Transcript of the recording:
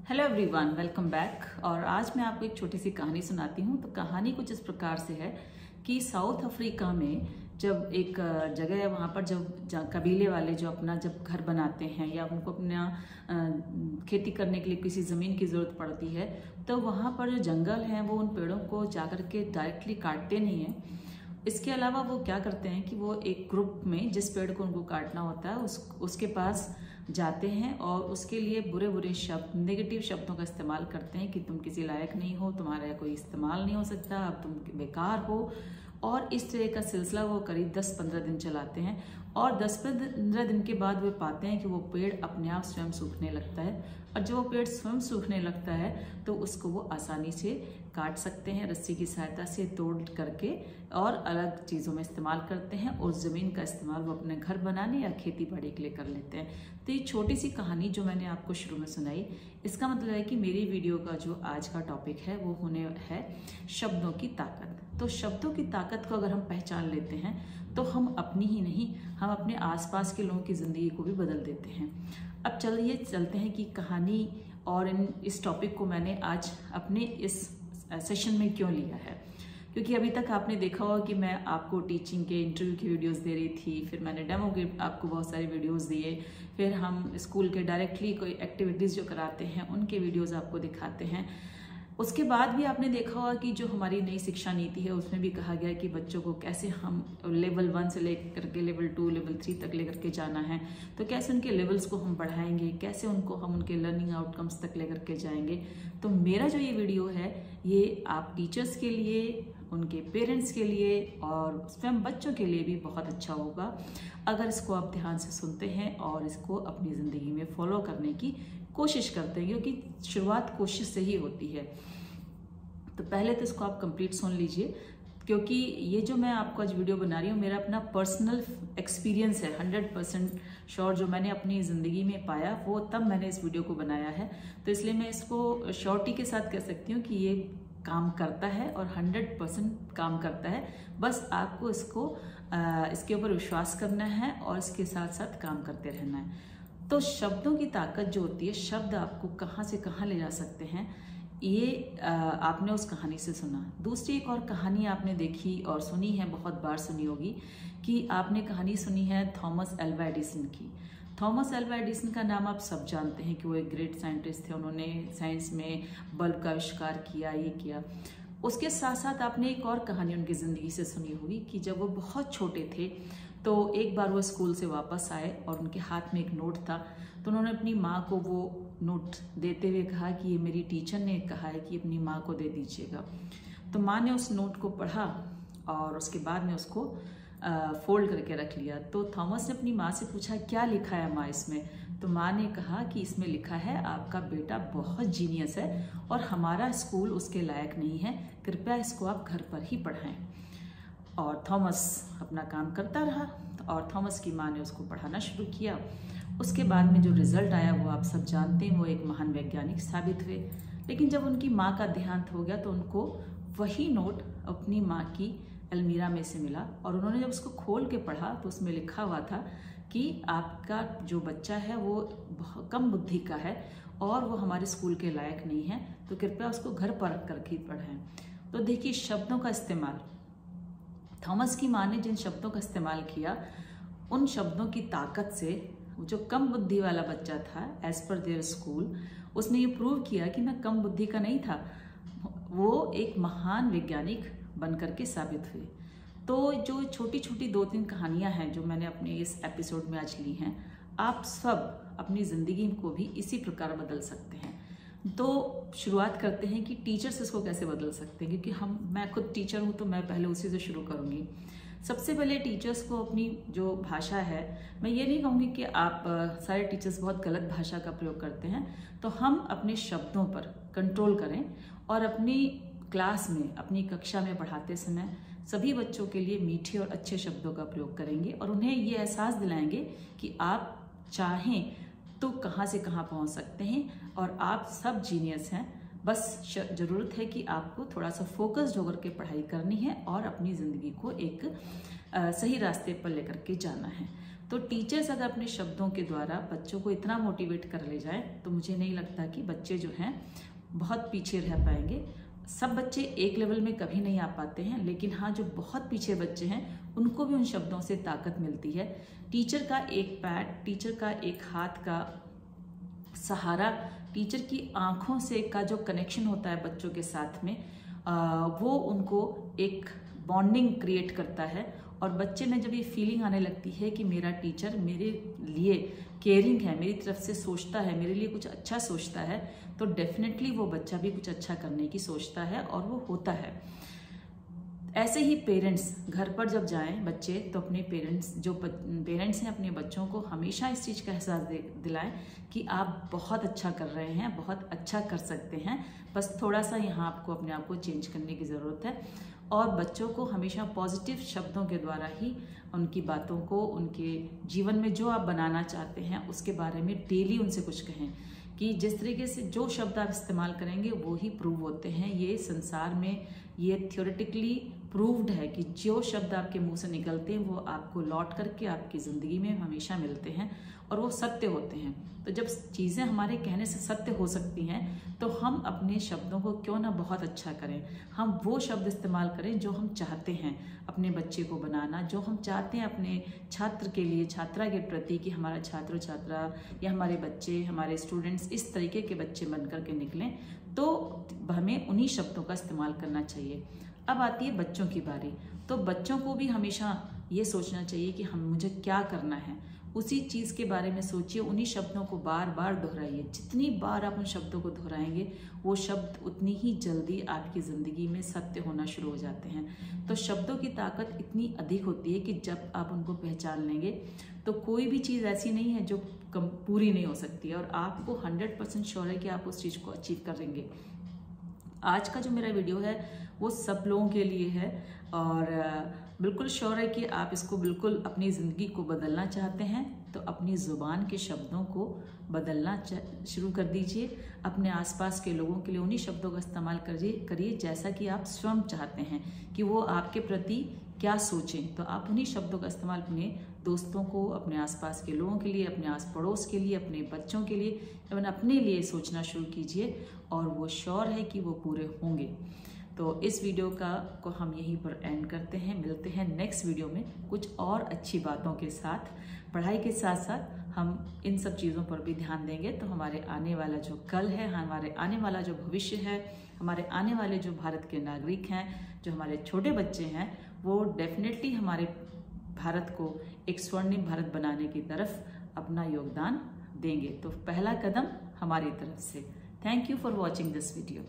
Hello everyone, welcome back. और आज मैं आपको एक छोटी सी कहानी सुनाती हूँ। तो कहानी कुछ इस प्रकार से है कि साउथ अफ्रीका में जब एक जगह है, वहाँ पर जब कबीले वाले जो अपना जब घर बनाते हैं या उनको अपना खेती करने के लिए किसी ज़मीन की ज़रूरत पड़ती है, तो वहाँ पर जो जंगल हैं वो उन पेड़ों को जाकर के डायरेक्टली काटते नहीं हैं। इसके अलावा वो क्या करते हैं कि वो एक ग्रुप में जिस पेड़ को उनको काटना होता है उसके पास जाते हैं और उसके लिए बुरे बुरे शब्द, नेगेटिव शब्दों का इस्तेमाल करते हैं कि तुम किसी लायक नहीं हो, तुम्हारा कोई इस्तेमाल नहीं हो सकता, अब तुम बेकार हो। और इस तरह का सिलसिला वो करीब 10-15 दिन चलाते हैं। और 10-15 दिन के बाद वे पाते हैं कि वो पेड़ अपने आप स्वयं सूखने लगता है। और जब वो पेड़ स्वयं सूखने लगता है तो उसको वो आसानी से काट सकते हैं, रस्सी की सहायता से तोड़ करके, और अलग चीज़ों में इस्तेमाल करते हैं। और ज़मीन का इस्तेमाल वो अपने घर बनाने या खेती बाड़ी के लिए कर लेते हैं। तो ये छोटी सी कहानी जो मैंने आपको शुरू में सुनाई, इसका मतलब है कि मेरी वीडियो का जो आज का टॉपिक है वो होने है शब्दों की ताकत। तो शब्दों की ताकत को अगर हम पहचान लेते हैं तो हम अपनी ही नहीं, हम अपने आसपास के लोगों की ज़िंदगी को भी बदल देते हैं। अब चलिए चलते हैं कि कहानी और इस टॉपिक को मैंने आज अपने इस सेशन में क्यों लिया है। क्योंकि अभी तक आपने देखा होगा कि मैं आपको टीचिंग के इंटरव्यू की वीडियोस दे रही थी, फिर मैंने डेमो के आपको बहुत सारे वीडियोस दिए, फिर हम स्कूल के डायरेक्टली कोई एक्टिविटीज़ जो कराते हैं उनके वीडियोस आपको दिखाते हैं। उसके बाद भी आपने देखा होगा कि जो हमारी नई शिक्षा नीति है उसमें भी कहा गया है कि बच्चों को कैसे हम लेवल 1 से लेकर के लेवल 2, लेवल 3 तक लेकर के जाना है। तो कैसे उनके लेवल्स को हम बढ़ाएंगे, कैसे उनको हम उनके लर्निंग आउटकम्स तक लेकर के जाएंगे। तो मेरा जो ये वीडियो है ये आप टीचर्स के लिए, उनके पेरेंट्स के लिए और स्वयं बच्चों के लिए भी बहुत अच्छा होगा अगर इसको आप ध्यान से सुनते हैं और इसको अपनी ज़िंदगी में फॉलो करने की कोशिश करते हैं, क्योंकि शुरुआत कोशिश से ही होती है। तो पहले तो इसको आप कंप्लीट सुन लीजिए, क्योंकि ये जो मैं आपको आज वीडियो बना रही हूँ मेरा अपना पर्सनल एक्सपीरियंस है, 100% श्योर जो मैंने अपनी ज़िंदगी में पाया वो तब मैंने इस वीडियो को बनाया है। तो इसलिए मैं इसको श्योरिटी के साथ कह सकती हूँ कि ये काम करता है और 100% काम करता है। बस आपको इसके ऊपर विश्वास करना है और इसके साथ साथ काम करते रहना है। तो शब्दों की ताकत जो होती है, शब्द आपको कहाँ से कहाँ ले जा सकते हैं, ये आपने उस कहानी से सुना। दूसरी एक और कहानी आपने देखी और सुनी है, बहुत बार सुनी होगी, कि आपने कहानी सुनी है थॉमस एल्वा एडिसन की। थॉमस एल्वा एडिसन का नाम आप सब जानते हैं कि वो एक ग्रेट साइंटिस्ट थे, उन्होंने साइंस में बल्ब का आविष्कार किया, ये किया। उसके साथ साथ आपने एक और कहानी उनकी ज़िंदगी से सुनी होगी कि जब वो बहुत छोटे थे तो एक बार वो स्कूल से वापस आए और उनके हाथ में एक नोट था। तो उन्होंने अपनी माँ को वो नोट देते हुए कहा कि ये मेरी टीचर ने कहा है कि अपनी माँ को दे दीजिएगा। तो माँ ने उस नोट को पढ़ा और उसके बाद में उसको फोल्ड करके रख लिया। तो थॉमस ने अपनी माँ से पूछा, क्या लिखा है माँ इसमें? तो माँ ने कहा कि इसमें लिखा है आपका बेटा बहुत जीनियस है और हमारा स्कूल उसके लायक नहीं है, कृपया इसको आप घर पर ही पढ़ाएं। और थॉमस अपना काम करता रहा और थॉमस की माँ ने उसको पढ़ाना शुरू किया। उसके बाद में जो रिजल्ट आया वो आप सब जानते हैं, वो एक महान वैज्ञानिक साबित हुए। लेकिन जब उनकी माँ का देहांत हो गया तो उनको वही नोट अपनी माँ की अलमीरा में से मिला और उन्होंने जब उसको खोल के पढ़ा तो उसमें लिखा हुआ था कि आपका जो बच्चा है वो बहुत कम बुद्धि का है और वो हमारे स्कूल के लायक नहीं है, तो कृपया उसको घर पर रख कर ही पढ़ाएं। तो देखिए शब्दों का इस्तेमाल, थॉमस की माँ ने जिन शब्दों का इस्तेमाल किया, उन शब्दों की ताकत से जो कम बुद्धि वाला बच्चा था, एज पर देयर स्कूल, उसने ये प्रूव किया कि मैं कम बुद्धि का नहीं था, वो एक महान वैज्ञानिक बन करके साबित हुए। तो जो छोटी छोटी 2-3 कहानियां हैं जो मैंने अपने इस एपिसोड में आज ली हैं, आप सब अपनी ज़िंदगी को भी इसी प्रकार बदल सकते हैं। तो शुरुआत करते हैं कि टीचर्स इसको कैसे बदल सकते हैं, क्योंकि मैं खुद टीचर हूँ तो मैं पहले उसी से शुरू करूँगी। सबसे पहले टीचर्स को अपनी जो भाषा है, मैं ये नहीं कहूँगी कि आप सारे टीचर्स बहुत गलत भाषा का प्रयोग करते हैं, तो हम अपने शब्दों पर कंट्रोल करें और अपनी क्लास में, अपनी कक्षा में पढ़ाते समय सभी बच्चों के लिए मीठे और अच्छे शब्दों का प्रयोग करेंगे और उन्हें ये एहसास दिलाएंगे कि आप चाहें तो कहाँ से कहाँ पहुँच सकते हैं और आप सब जीनियस हैं। बस ज़रूरत है कि आपको थोड़ा सा फोकस्ड होकर के पढ़ाई करनी है और अपनी ज़िंदगी को एक सही रास्ते पर लेकर के जाना है। तो टीचर्स अगर अपने शब्दों के द्वारा बच्चों को इतना मोटिवेट कर ले जाए तो मुझे नहीं लगता कि बच्चे जो हैं बहुत पीछे रह पाएंगे। सब बच्चे एक लेवल में कभी नहीं आ पाते हैं, लेकिन हाँ, जो बहुत पीछे बच्चे हैं उनको भी उन शब्दों से ताकत मिलती है। टीचर का एक पैड, टीचर का एक हाथ का सहारा, टीचर की आंखों से का जो कनेक्शन होता है बच्चों के साथ में, वो उनको एक बॉन्डिंग क्रिएट करता है। और बच्चे में जब ये फीलिंग आने लगती है कि मेरा टीचर मेरे लिए केयरिंग है, मेरी तरफ से सोचता है, मेरे लिए कुछ अच्छा सोचता है, तो डेफिनेटली वो बच्चा भी कुछ अच्छा करने की सोचता है और वो होता है। ऐसे ही पेरेंट्स घर पर जब जाएं बच्चे, तो अपने पेरेंट्स हैं अपने बच्चों को हमेशा इस चीज़ का एहसास दिलाएं कि आप बहुत अच्छा कर रहे हैं, बहुत अच्छा कर सकते हैं, बस थोड़ा सा यहाँ आपको अपने आप को चेंज करने की ज़रूरत है। और बच्चों को हमेशा पॉजिटिव शब्दों के द्वारा ही उनकी बातों को, उनके जीवन में जो आप बनाना चाहते हैं उसके बारे में डेली उनसे कुछ कहें कि जिस तरीके से जो शब्द आप इस्तेमाल करेंगे वो ही प्रूव होते हैं। ये संसार में ये थ्योरेटिकली प्रूव्ड है कि जो शब्द आपके मुंह से निकलते हैं वो आपको लौट करके आपकी ज़िंदगी में हमेशा मिलते हैं और वो सत्य होते हैं। तो जब चीज़ें हमारे कहने से सत्य हो सकती हैं तो हम अपने शब्दों को क्यों ना बहुत अच्छा करें, हम वो शब्द इस्तेमाल करें जो हम चाहते हैं अपने बच्चे को बनाना, जो हम चाहते हैं अपने छात्र के लिए, छात्रा के प्रति कि हमारा छात्र छात्रा या हमारे बच्चे, हमारे स्टूडेंट्स इस तरीके के बच्चे बन करके निकलें, तो हमें उन्हीं शब्दों का इस्तेमाल करना चाहिए। अब आती है बच्चों की बारी। तो बच्चों को भी हमेशा ये सोचना चाहिए कि मुझे क्या करना है, उसी चीज़ के बारे में सोचिए, उन्हीं शब्दों को बार बार दोहराइए। जितनी बार आप उन शब्दों को दोहराएंगे वो शब्द उतनी ही जल्दी आपकी ज़िंदगी में सत्य होना शुरू हो जाते हैं। तो शब्दों की ताकत इतनी अधिक होती है कि जब आप उनको पहचान लेंगे तो कोई भी चीज़ ऐसी नहीं है जो पूरी नहीं हो सकती है, और आपको 100% श्योर है कि आप उस चीज़ को अचीव करेंगे। आज का जो मेरा वीडियो है वो सब लोगों के लिए है और बिल्कुल श्योर है कि आप इसको बिल्कुल अपनी ज़िंदगी को बदलना चाहते हैं तो अपनी ज़ुबान के शब्दों को बदलना शुरू कर दीजिए। अपने आसपास के लोगों के लिए उन्हीं शब्दों का इस्तेमाल करिए जैसा कि आप स्वयं चाहते हैं कि वो आपके प्रति क्या सोचें। तो आप उन्हीं शब्दों का इस्तेमाल अपने दोस्तों को, अपने आसपास के लोगों के लिए, अपने आस पड़ोस के लिए, अपने बच्चों के लिए, एवं अपने लिए सोचना शुरू कीजिए और वो श्योर है कि वो पूरे होंगे। तो इस वीडियो को हम यहीं पर एंड करते हैं। मिलते हैं नेक्स्ट वीडियो में कुछ और अच्छी बातों के साथ। पढ़ाई के साथ साथ हम इन सब चीज़ों पर भी ध्यान देंगे तो हमारे आने वाला जो कल है, हमारे आने वाला जो भविष्य है, हमारे आने वाले जो भारत के नागरिक हैं, जो हमारे छोटे बच्चे हैं, वो डेफिनेटली हमारे भारत को एक स्वर्णिम भारत बनाने की तरफ अपना योगदान देंगे। तो पहला कदम हमारी तरफ से। Thank you for watching this video.